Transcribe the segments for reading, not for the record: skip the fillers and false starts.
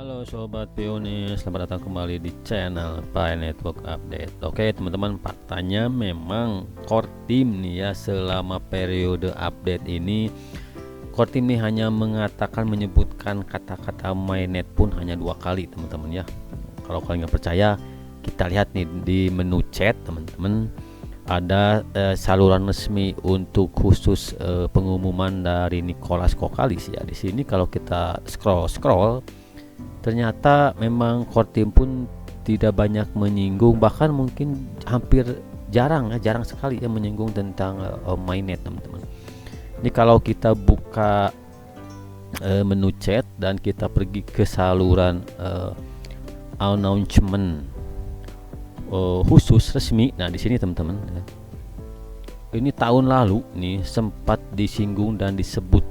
Halo Sobat Pionis, selamat datang kembali di channel Pi Network Update. Oke teman-teman, faktanya memang core team nih ya, selama periode update ini core team nih hanya menyebutkan kata-kata mainnet pun hanya 2 kali teman-teman ya. Kalau kalian nggak percaya, kita lihat nih di menu chat teman-teman, ada saluran resmi untuk khusus pengumuman dari Nicholas Kokalis ya. Di sini kalau kita scroll ternyata memang core team pun tidak banyak menyinggung, bahkan mungkin hampir jarang sekali ya menyinggung tentang mainnet teman-teman. Ini kalau kita buka menu chat dan kita pergi ke saluran announcement khusus resmi. Nah di sini teman-teman, ini tahun lalu nih sempat disinggung dan disebut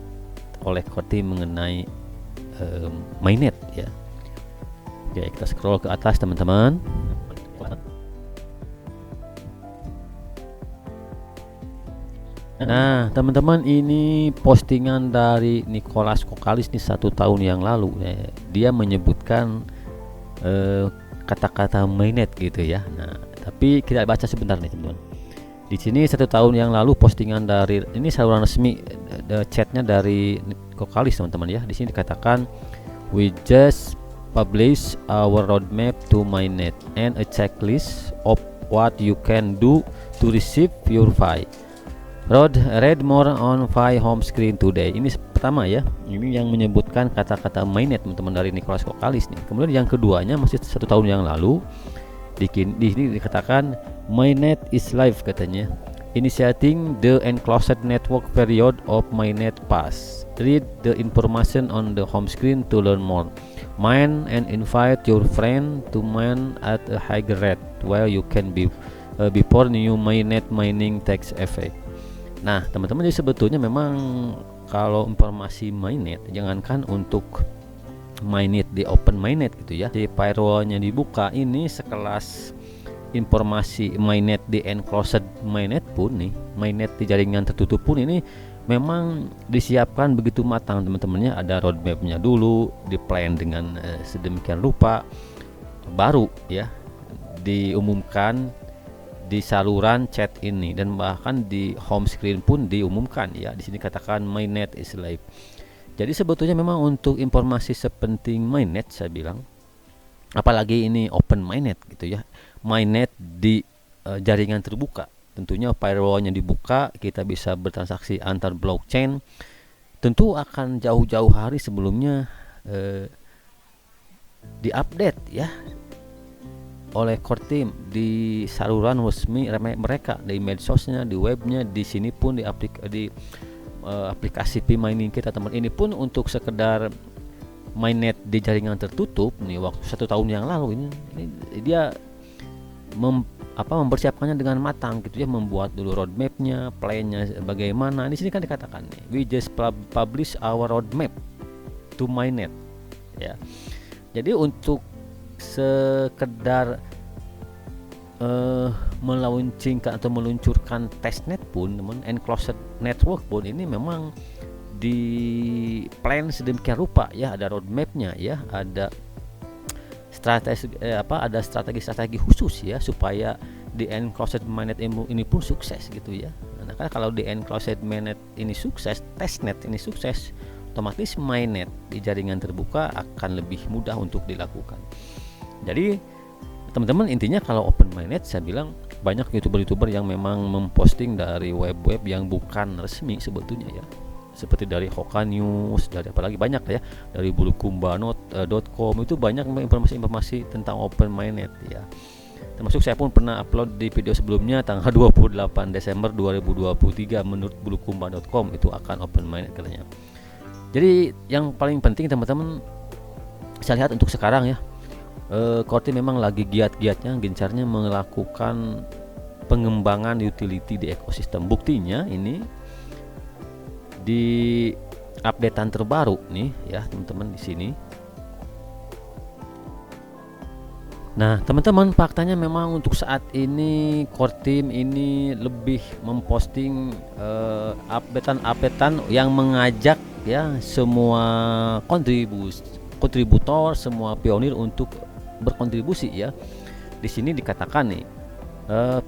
oleh core team mengenai mainnet ya. Oke, kita scroll ke atas teman-teman. Nah teman-teman, ini postingan dari Nicholas Kokalis nih 1 tahun yang lalu. Dia menyebutkan kata-kata mainnet gitu ya. Nah tapi kita baca sebentar nih teman-teman. Di sini 1 tahun yang lalu postingan dari ini saluran resmi chatnya dari Kokalis teman-teman ya. Di sini dikatakan, we just publish our roadmap to mainnet and a checklist of what you can do to receive your Pi. Read more on Pi home screen today. Ini pertama ya, ini yang menyebutkan kata-kata mainnet teman-teman dari Nicholas Kokalis nih. Kemudian yang keduanya masih 1 tahun yang lalu, di sini dikatakan mainnet is live katanya. Initiating the enclosed network period of mainnet pass. Read the information on the home screen to learn more. Mine and invite your friend to mine at a higher rate while you can be before new mainnet mining takes effect. Nah teman-teman, jadi sebetulnya memang kalau informasi mainnet, jangankan untuk mainnet di open mainnet gitu ya, di firewallnya dibuka, ini sekelas informasi mainnet di enclosed mainnet pun nih, mainnet di jaringan tertutup pun ini memang disiapkan begitu matang teman-temannya. Ada roadmapnya dulu, di plan dengan sedemikian rupa, baru ya diumumkan di saluran chat ini, dan bahkan di home screen pun diumumkan ya. Di sini katakan mainnet is live. Jadi sebetulnya memang untuk informasi sepenting mainnet, saya bilang, apalagi ini open mainnet gitu ya, mainnet di jaringan terbuka, tentunya firewallnya dibuka, kita bisa bertransaksi antar blockchain. Tentu akan jauh-jauh hari sebelumnya diupdate ya oleh core team di saluran resmi mereka, di medsosnya, di webnya, di sini pun di aplikasi Pi Mining kita teman. Ini pun untuk sekedar mainnet di jaringan tertutup nih, waktu 1 tahun yang lalu ini dia mempersiapkannya dengan matang gitu ya, membuat dulu roadmapnya, plannya bagaimana. Di sini kan dikatakan nih, we just publish our roadmap to mainnet ya. Jadi untuk sekedar melaunchingkan atau meluncurkan testnet pun, enclosed network pun, ini memang di plan sedemikian rupa ya, ada roadmapnya ya, ada strategi khusus ya supaya di enclosed mainnet ini pun sukses gitu ya. Nah kan kalau di enclosed mainnet ini sukses, testnet ini sukses, otomatis mainnet di jaringan terbuka akan lebih mudah untuk dilakukan. Jadi teman-teman, intinya kalau open mainnet, saya bilang banyak youtuber yang memang memposting dari web-web yang bukan resmi sebetulnya ya, seperti dari Hoka News, dari apalagi banyak ya, dari bulukumba.com, itu banyak informasi-informasi tentang open mainnet ya. Termasuk saya pun pernah upload di video sebelumnya tanggal 28 Desember 2023 menurut bulukumba.com itu akan open mainnet katanya. Jadi yang paling penting teman-teman, saya lihat untuk sekarang ya, core team memang lagi giat-giatnya, gencarnya melakukan pengembangan utility di ekosistem. Buktinya ini di updatean terbaru nih ya teman-teman di sini. Nah teman-teman, faktanya memang untuk saat ini core team ini lebih memposting updatean yang mengajak ya semua kontributor, semua pionir untuk berkontribusi ya. Di sini dikatakan nih,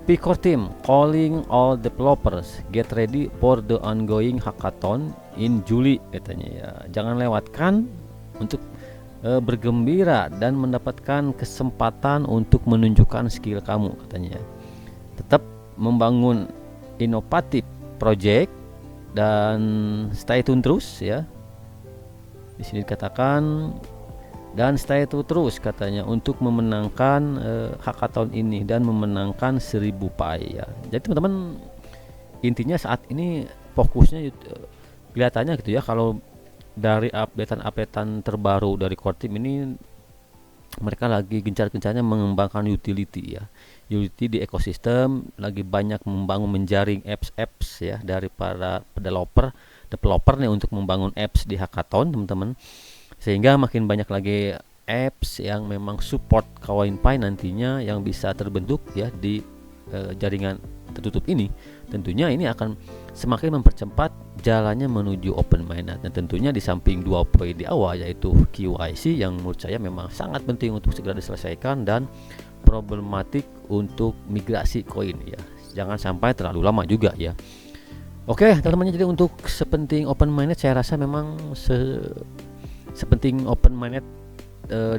P-Core team calling all developers get ready for the ongoing hackathon in Juli katanya ya. Jangan lewatkan untuk bergembira dan mendapatkan kesempatan untuk menunjukkan skill kamu katanya. Tetap membangun inovatif project dan stay tune terus ya. Di sini dikatakan dan stay tune terus katanya untuk memenangkan hackathon ini dan memenangkan 1000 pi ya. Jadi teman-teman, intinya saat ini fokusnya kelihatannya gitu ya, kalau dari updatean terbaru dari core team ini, mereka lagi gencar-gencarnya mengembangkan utility ya. Utility di ekosistem, lagi banyak membangun, menjaring apps ya dari para developer nih untuk membangun apps di hackathon teman-teman, sehingga makin banyak lagi apps yang memang support KawainPi nantinya yang bisa terbentuk ya di jaringan tertutup ini. Tentunya ini akan semakin mempercepat jalannya menuju open mainnet. Dan tentunya di samping 2 poin di awal, yaitu KYC yang menurut saya memang sangat penting untuk segera diselesaikan, dan problematik untuk migrasi koin ya. Jangan sampai terlalu lama juga ya. Oke teman-teman, jadi untuk sepenting open mainnet, saya rasa memang sepenting open mainnet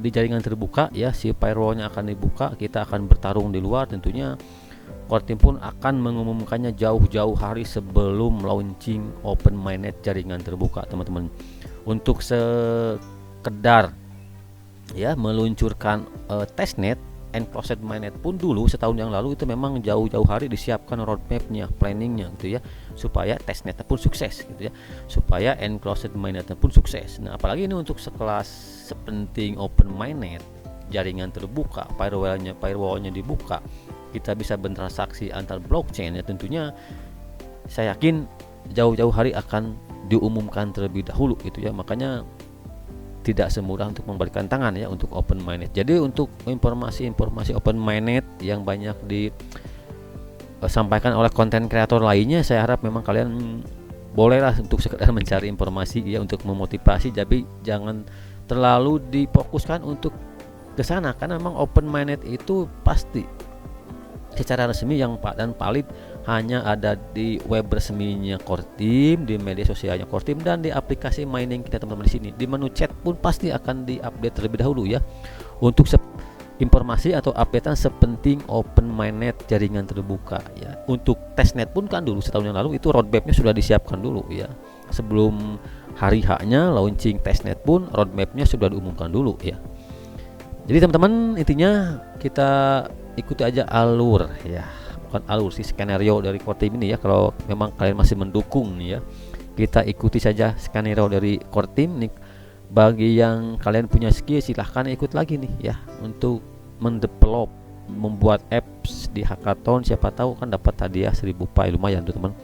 di jaringan terbuka ya, si firewall-nya akan dibuka, kita akan bertarung di luar. Tentunya core team pun akan mengumumkannya jauh-jauh hari sebelum launching open mainnet jaringan terbuka teman-teman. Untuk sekedar ya meluncurkan testnet enclosed mainnet pun dulu setahun yang lalu itu memang jauh-jauh hari disiapkan roadmapnya, planningnya gitu ya, supaya testnetnya pun sukses gitu ya, supaya enclosed mainnetnya pun sukses. Nah apalagi ini untuk sekelas sepenting open mainnet jaringan terbuka, firewallnya dibuka, kita bisa bertransaksi antar blockchain ya. Tentunya saya yakin jauh-jauh hari akan diumumkan terlebih dahulu gitu ya. Makanya tidak semudah untuk membalikan tangan ya untuk open mainnet. Jadi untuk informasi open mainnet yang banyak disampaikan oleh konten kreator lainnya, saya harap memang kalian bolehlah untuk sekedar mencari informasi ya, untuk memotivasi. Tapi jangan terlalu difokuskan untuk ke sana, karena memang open mainnet itu pasti secara resmi yang dan valid hanya ada di web resminya core team, di media sosialnya core team, dan di aplikasi mining kita teman-teman di sini. Di menu chat pun pasti akan diupdate terlebih dahulu ya untuk informasi atau updatean sepenting open mainnet jaringan terbuka ya. Untuk testnet pun kan dulu setahun yang lalu itu roadmapnya sudah disiapkan dulu ya. Sebelum hari H-nya launching testnet pun roadmapnya sudah diumumkan dulu ya. Jadi teman-teman, intinya kita ikuti aja alur ya, bukan alur sih, skenario dari core team ini ya. Kalau memang kalian masih mendukung nih ya, kita ikuti saja skenario dari core team nih. Bagi yang kalian punya skill, silahkan ikut lagi nih ya untuk mendevelop, membuat apps di hackathon. Siapa tahu kan dapat hadiah 1000 pi, lumayan tuh teman.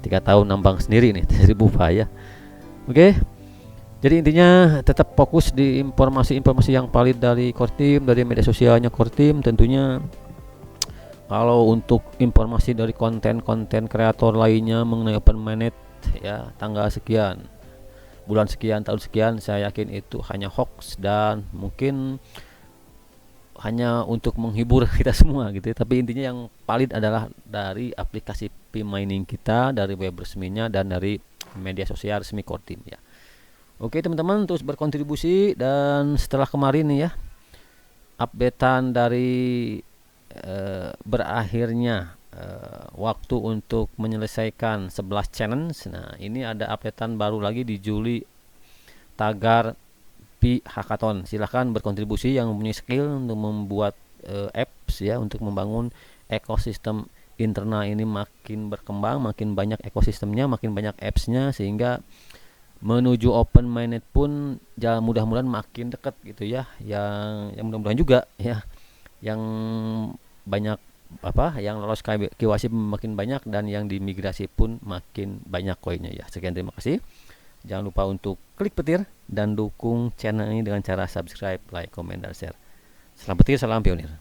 3 tahun nambang sendiri nih 1000 pi ya. Oke. Jadi intinya tetap fokus di informasi-informasi yang valid dari core team, dari media sosialnya core team. Tentunya kalau untuk informasi dari konten-konten kreator lainnya mengenai open mainnet ya, tanggal sekian, bulan sekian, tahun sekian, saya yakin itu hanya hoax dan mungkin hanya untuk menghibur kita semua gitu ya. Tapi intinya yang valid adalah dari aplikasi P-Mining kita, dari web resminya, dan dari media sosial resmi core team ya. Oke teman-teman, terus berkontribusi. Dan setelah kemarin nih ya, updatean dari berakhirnya waktu untuk menyelesaikan 11 challenge. Nah ini ada updatean baru lagi di Juli, tagar Pi Hackathon. Silahkan berkontribusi yang mempunyai skill untuk membuat apps ya, untuk membangun ekosistem internal ini makin berkembang, makin banyak ekosistemnya, makin banyak appsnya, sehingga menuju open mainnet pun mudah-mudahan makin dekat gitu ya. Yang mudah-mudahan juga ya, yang banyak yang lolos KYC makin banyak, dan yang dimigrasi pun makin banyak koinnya ya. Sekian, terima kasih. Jangan lupa untuk klik petir dan dukung channel ini dengan cara subscribe, like, komen, dan share. Salam petir, salam pionir.